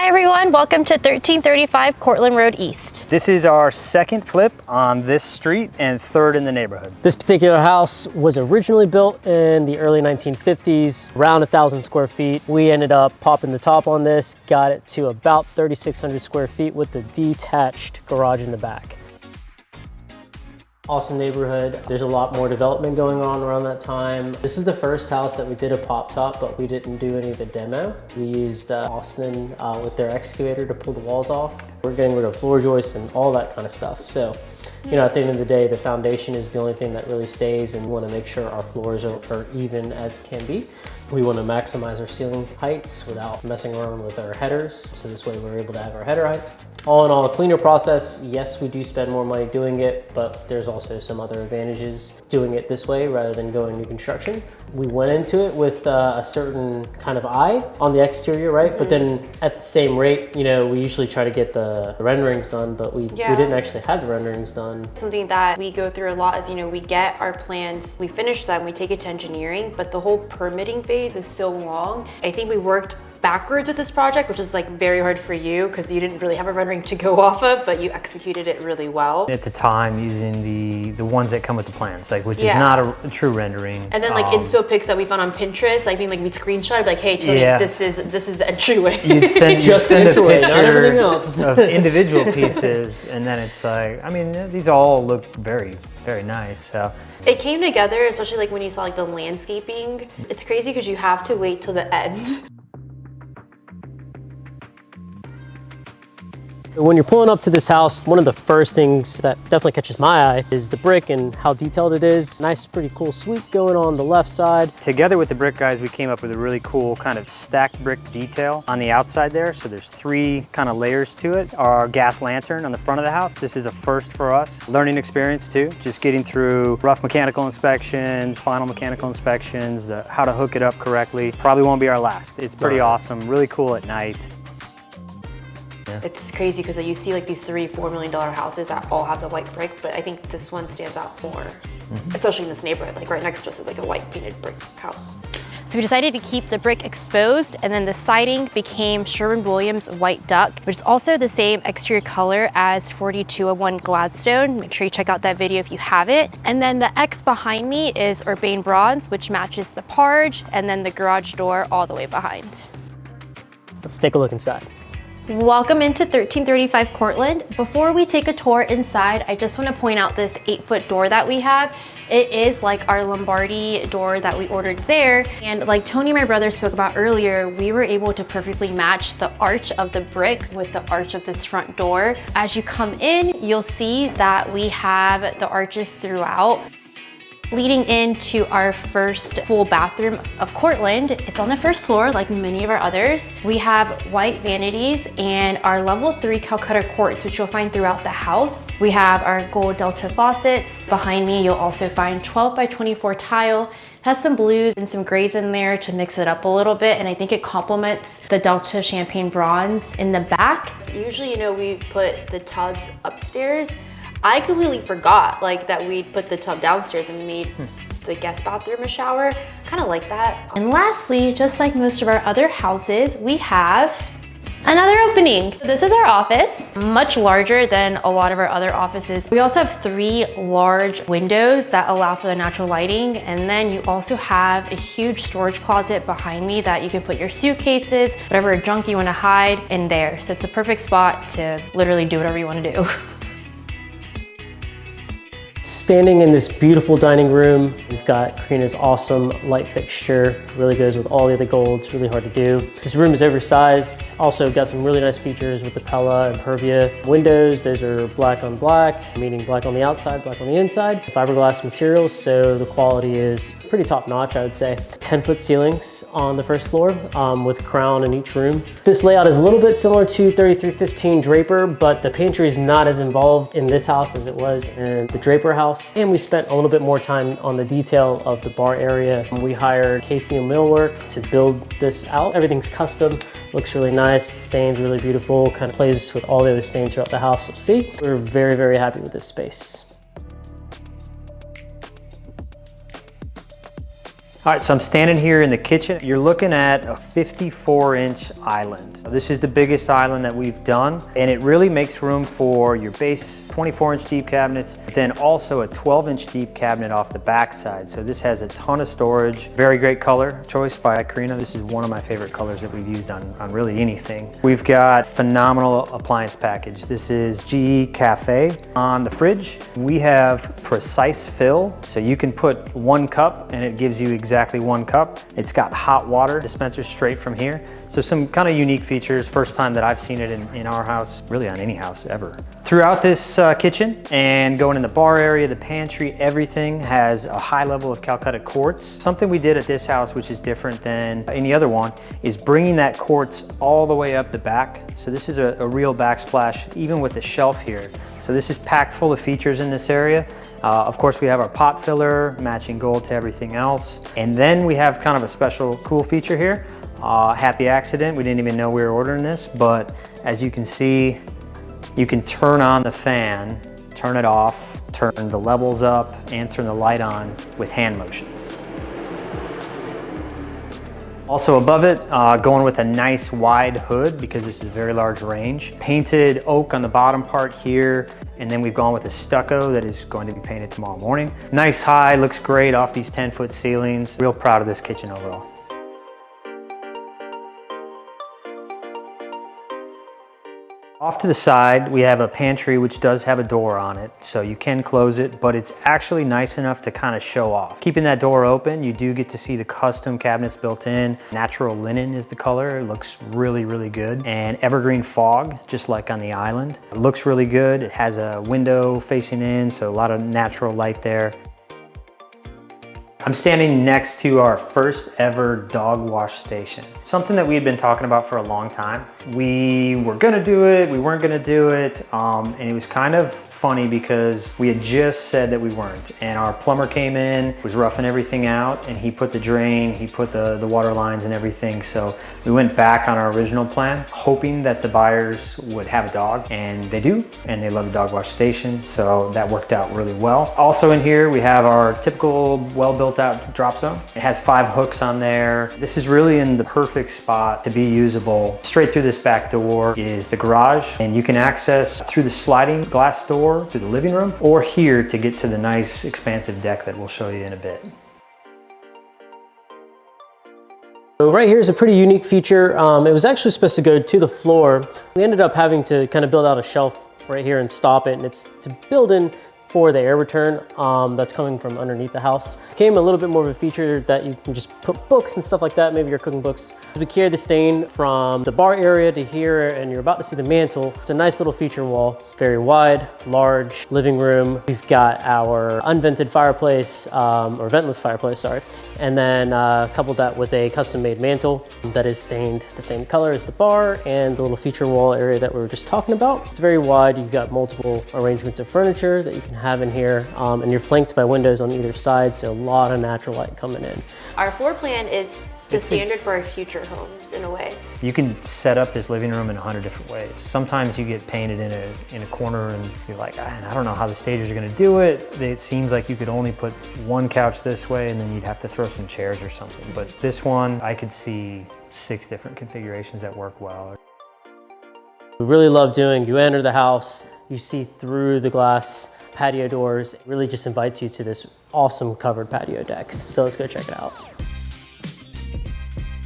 Hi everyone, welcome to 1335 Cortland Road East. This is our second flip on this street and third in the neighborhood. This particular house was originally built in the early 1950s, around 1,000 square feet. We ended up popping the top on this, got it to about 3,600 square feet with the detached garage in the back. Awesome neighborhood. There's a lot more development going on around that time. This is the first house that we did a pop top, but we didn't do any of the demo. We used Austin with their excavator to pull the walls off. We're getting rid of floor joists and all that kind of stuff. So, you know, at the end of the day, the foundation is the only thing that really stays, and we want to make sure our floors are even as can be. We want to maximize our ceiling heights without messing around with our headers. So this way we're able to have our header heights. All in all, a cleaner process. Yes, we do spend more money doing it, but there's also some other advantages doing it this way rather than going new construction. We went into it with a certain kind of eye on the exterior, right? Mm-hmm. But then at the same rate, you know, we usually try to get the renderings done, but we didn't actually have the renderings done. Something that we go through a lot is, you know, we get our plans, we finish them, we take it to engineering, but the whole permitting phase is so long. I think we worked backwards with this project, which is like very hard for you because you didn't really have a rendering to go off of, but you executed it really well. At the time, using the ones that come with the plans, like which is not a true rendering. And then like inspo pics that we found on Pinterest, I think like we screenshot like, hey Tony, this is the entryway. You'd send, just the entryway, not everything else. Of individual pieces, and then it's like, I mean, these all look very, very nice. So it came together, especially like when you saw like the landscaping. It's crazy because you have to wait till the end. When you're pulling up to this house, one of the first things that definitely catches my eye is the brick and how detailed it is. Nice, pretty cool sweep going on the left side. Together with the brick guys, we came up with a really cool kind of stacked brick detail on the outside there. So there's three kind of layers to it. Our gas lantern on the front of the house. This is a first for us. Learning experience too, just getting through rough mechanical inspections, final mechanical inspections, how to hook it up correctly. Probably won't be our last. It's pretty awesome, really cool at night. Yeah. It's crazy because you see like these $3-4 million houses that all have the white brick, but I think this one stands out more, especially in this neighborhood. Like right next to us is like a white painted brick house. So we decided to keep the brick exposed, and then the siding became Sherwin-Williams white duck, which is also the same exterior color as 4201 Gladstone. Make sure you check out that video if you haven't. And then the X behind me is Urbane Bronze, which matches the Parge, and then the garage door all the way behind. Let's take a look inside. Welcome into 1335 Cortland. Before we take a tour inside, I just want to point out this 8-foot door that we have. It is like our Lombardi door that we ordered there. And like Tony, my brother, spoke about earlier, we were able to perfectly match the arch of the brick with the arch of this front door. As you come in, you'll see that we have the arches throughout. Leading into our first full bathroom of Cortland, it's on the first floor like many of our others. We have white vanities and our level 3 Calcutta quartz, which you'll find throughout the house. We have our gold Delta faucets. Behind me, you'll also find 12 by 24 tile. It has some blues and some grays in there to mix it up a little bit, and I think it complements the Delta champagne bronze in the back. Usually, you know, we put the tubs upstairs. I completely forgot like that we'd put the tub downstairs and we made the guest bathroom a shower. Kind of like that. And lastly, just like most of our other houses, we have another opening. This is our office, much larger than a lot of our other offices. We also have 3 large windows that allow for the natural lighting. And then you also have a huge storage closet behind me that you can put your suitcases, whatever junk you want to hide in there. So it's a perfect spot to literally do whatever you want to do. Standing in this beautiful dining room, we've got Karina's awesome light fixture. Really goes with all the other gold. It's really hard to do. This room is oversized. Also got some really nice features with the Pella and Pervia windows. Those are black on black, meaning black on the outside, black on the inside. Fiberglass materials, so the quality is pretty top notch, I would say. 10-foot ceilings on the first floor with crown in each room. This layout is a little bit similar to 3315 Draper, but the pantry is not as involved in this house as it was in the Draper house. And we spent a little bit more time on the detail of the bar area. We hired Casey and Millwork to build this out. Everything's custom, looks really nice, the stain's really beautiful, kind of plays with all the other stains throughout the house. You'll see. We're very, very happy with this space. All right, so I'm standing here in the kitchen. You're looking at a 54-inch island. So this is the biggest island that we've done, and it really makes room for your base 24-inch deep cabinets, but then also a 12-inch deep cabinet off the backside. So this has a ton of storage. Very great color choice by Karina. This is one of my favorite colors that we've used on really anything. We've got phenomenal appliance package. This is GE Cafe. On the fridge, we have precise fill. So you can put 1 cup and it gives you exactly 1 cup. It's got hot water dispenser straight from here. So some kind of unique features. First time that I've seen it in our house, really on any house ever. Throughout this kitchen and going in the bar area, the pantry, everything has a high level of Calcutta quartz. Something we did at this house, which is different than any other one, is bringing that quartz all the way up the back. So this is a real backsplash, even with the shelf here. So this is packed full of features in this area. Of course, we have our pot filler, matching gold to everything else. And then we have kind of a special cool feature here. Happy accident, we didn't even know we were ordering this, but as you can see, you can turn on the fan, turn it off, turn the levels up, and turn the light on with hand motions. Also above it, going with a nice wide hood because this is a very large range. Painted oak on the bottom part here, and then we've gone with a stucco that is going to be painted tomorrow morning. Nice high, looks great off these 10-foot ceilings. Real proud of this kitchen overall. Off to the side, we have a pantry which does have a door on it, so you can close it, but it's actually nice enough to kind of show off. Keeping that door open, you do get to see the custom cabinets built in. Natural linen is the color. It looks really, really good. And evergreen fog, just like on the island. It looks really good. It has a window facing in, so a lot of natural light there. I'm standing next to our first ever dog wash station. Something that we had been talking about for a long time. We were gonna do it, we weren't gonna do it, and it was kind of funny because we had just said that we weren't. And our plumber came in, was roughing everything out, and he put the drain, he put the water lines and everything. So we went back on our original plan, hoping that the buyers would have a dog, and they do, and they love the dog wash station, so that worked out really well. Also in here, we have our typical well-built out drop zone. It has 5 hooks on there. This is really in the perfect spot to be usable. Straight through this back door is the garage, and you can access through the sliding glass door to the living room, or here to get to the nice expansive deck that we'll show you in a bit. So right here is a pretty unique feature. It was actually supposed to go to the floor. We ended up having to kind of build out a shelf right here and stop it, and it's to build in for the air return that's coming from underneath the house. Came a little bit more of a feature that you can just put books and stuff like that, maybe your cooking books. We carry the stain from the bar area to here, and you're about to see the mantle. It's a nice little feature wall, very wide, large living room. We've got our unvented fireplace, or ventless fireplace, sorry. And then coupled that with a custom made mantle that is stained the same color as the bar and the little feature wall area that we were just talking about. It's very wide. You've got multiple arrangements of furniture that you can have in here, and you're flanked by windows on either side, so a lot of natural light coming in. Our floor plan is the standard for our future homes in a way. You can set up this living room in 100 different ways. Sometimes you get painted in a corner and you're like, I don't know how the stagers are gonna do it. It seems like you could only put 1 couch this way and then you'd have to throw some chairs or something. But this one, I could see 6 different configurations that work well. We really love doing, you enter the house, you see through the glass patio doors. It really just invites you to this awesome covered patio decks. So let's go check it out.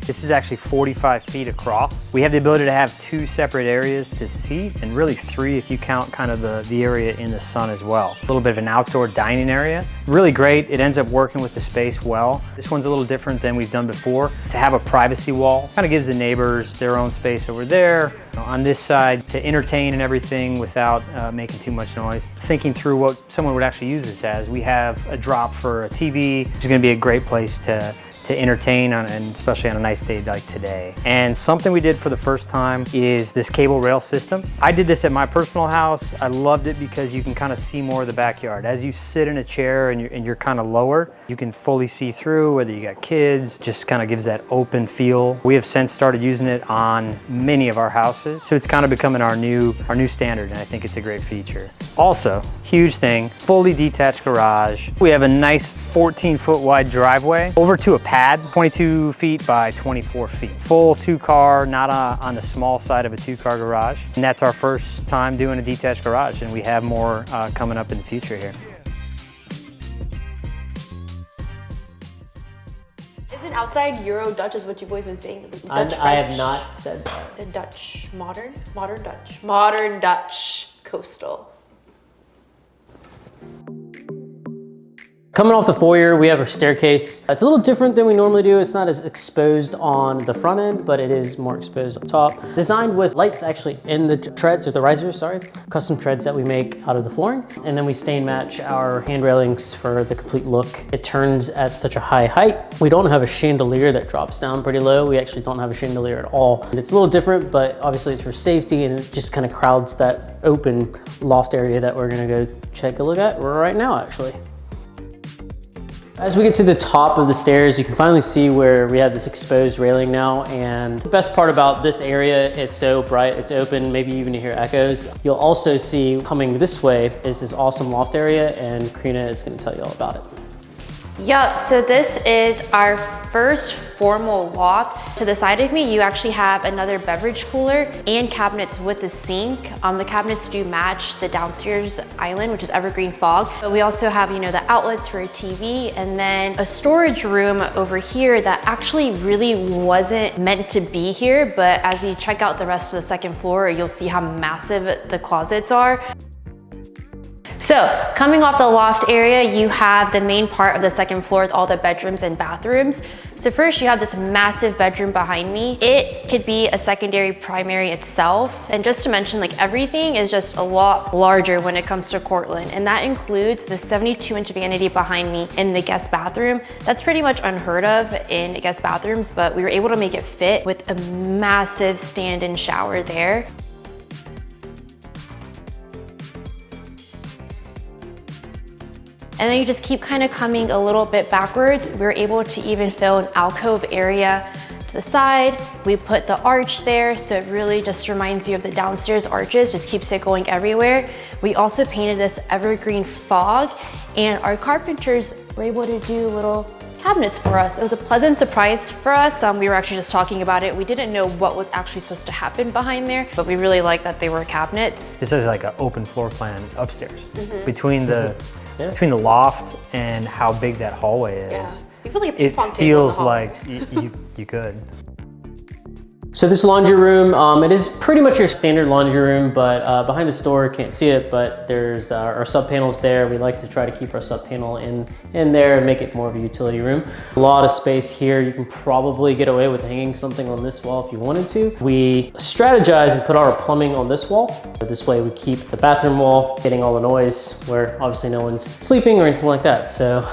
This is actually 45 feet across. We have the ability to have 2 separate areas to seat, and really 3 if you count kind of the area in the sun as well. A little bit of an outdoor dining area. Really great. It ends up working with the space well. This one's a little different than we've done before. To have a privacy wall, kind of gives the neighbors their own space over there. On this side to entertain and everything without making too much noise. Thinking through what someone would actually use this as, we have a drop for a TV, which is going to be a great place to entertain on, and especially on a nice day like today. And something we did for the first time is this cable rail system. I did this at my personal house. I loved it because you can kind of see more of the backyard. As you sit in a chair and you're kind of lower, You can fully see through, whether you got kids, just kind of gives that open feel. We have since started using it on many of our houses, so it's kind of becoming our new standard, and I think it's a great feature. Also, huge thing, fully detached garage. We have a nice 14-foot wide driveway over to a pad, 22 feet by 24 feet. Full 2-car, not on the small side of a 2-car garage. And that's our first time doing a detached garage, and we have more coming up in the future here. Isn't outside Euro Dutch is what you've always been saying? The Dutch I have not said that. The Dutch, modern Dutch, coastal. Coming off the foyer, we have our staircase. It's a little different than we normally do. It's not as exposed on the front end, but it is more exposed up top. Designed with lights actually in the treads, or the risers, sorry. Custom treads that we make out of the flooring. And then we stain match our hand railings for the complete look. It turns at such a high height. We don't have a chandelier that drops down pretty low. We actually don't have a chandelier at all. It's a little different, but obviously it's for safety, and it just kind of crowds that open loft area that we're gonna go take a look at right now, actually. As we get to the top of the stairs, you can finally see where we have this exposed railing now. And the best part about this area, it's so bright, it's open, maybe even you hear echoes. You'll also see coming this way is this awesome loft area, and Karina is gonna tell you all about it. Yup, so this is our first formal loft. To the side of me, you actually have another beverage cooler and cabinets with a sink. The cabinets do match the downstairs island, which is evergreen fog. But we also have, you know, the outlets for a TV, and then a storage room over here that actually really wasn't meant to be here. But as we check out the rest of the second floor, you'll see how massive the closets are. So coming off the loft area, you have the main part of the second floor with all the bedrooms and bathrooms. So first you have this massive bedroom behind me. It could be a secondary primary itself. And just to mention, like, everything is just a lot larger when it comes to Cortland. And that includes the 72-inch vanity behind me in the guest bathroom. That's pretty much unheard of in guest bathrooms, but we were able to make it fit with a massive stand-in shower there. And then you just keep kind of coming a little bit backwards. We're able to even fill an alcove area to the side. We put the arch there, so it really just reminds you of the downstairs arches, just keeps it going everywhere. We also painted this evergreen fog, and our carpenters were able to do little cabinets for us. It was a pleasant surprise for us. We were actually just talking about it. We didn't know what was actually supposed to happen behind there, but we really liked that they were cabinets. This is like an open floor plan upstairs. Between the loft and how big that hallway is. Yeah. You put like a It ping-pong table feels in the hallway. like you could. So this laundry room, it is pretty much your standard laundry room, but behind this door, can't see it, but there's our sub panels there. We like to try to keep our sub panel in there and make it more of a utility room. A lot of space here. You can probably get away with hanging something on this wall if you wanted to. We strategize and put our plumbing on this wall. This way we keep the bathroom wall getting all the noise where obviously no one's sleeping or anything like that. So,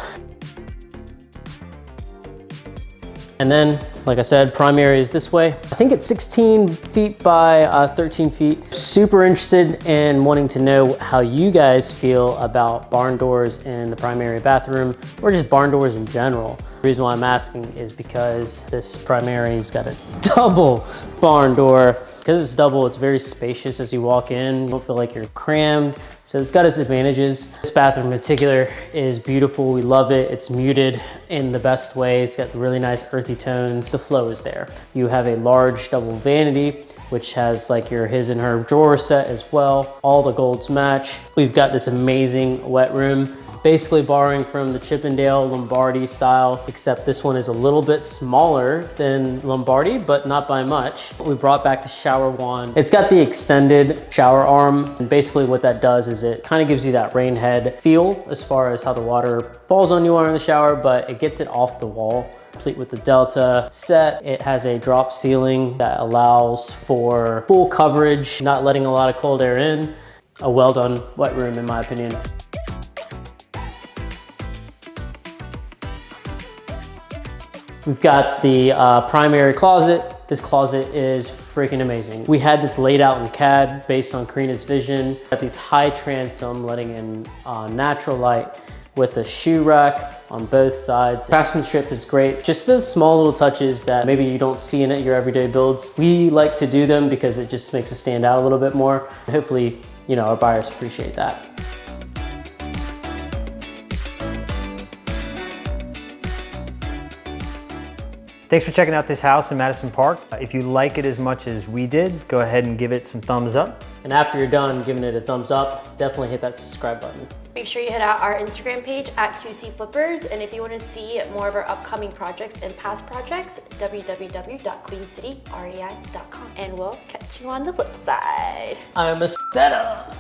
and then, like I said, primary is this way. I think it's 16 feet by 13 feet. Super interested in wanting to know how you guys feel about barn doors in the primary bathroom, or just barn doors in general. The reason why I'm asking is because this primary's got a double barn door. Because it's double, it's very spacious as you walk in. You don't feel like you're crammed. So it's got its advantages. This bathroom in particular is beautiful. We love it. It's muted in the best way. It's got really nice earthy tones. The flow is there. You have a large double vanity, which has like your his and her drawer set as well. All the golds match. We've got this amazing wet room, basically borrowing from the Chippendale Lombardi style, except this one is a little bit smaller than Lombardi, but not by much. We brought back the shower wand. It's got the extended shower arm, and basically what that does is it kind of gives you that rain head feel as far as how the water falls on you while in the shower, but it gets it off the wall. Complete with the Delta set. It has a drop ceiling that allows for full coverage, not letting a lot of cold air in. A well done wet room in my opinion. We've got the primary closet. This closet is freaking amazing. We had this laid out in CAD based on Karina's vision. Got these high transom letting in natural light with a shoe rack on both sides. Craftsmanship is great. Just those small little touches that maybe you don't see in your everyday builds. We like to do them because it just makes us stand out a little bit more. Hopefully, you know, our buyers appreciate that. Thanks for checking out this house in Madison Park. If you like it as much as we did, go ahead and give it some thumbs up. And after you're done giving it a thumbs up, definitely hit that subscribe button. Make sure you hit out our Instagram page at QC Flippers. And if you want to see more of our upcoming projects and past projects, www.queencityrei.com. And we'll catch you on the flip side. I almost that up.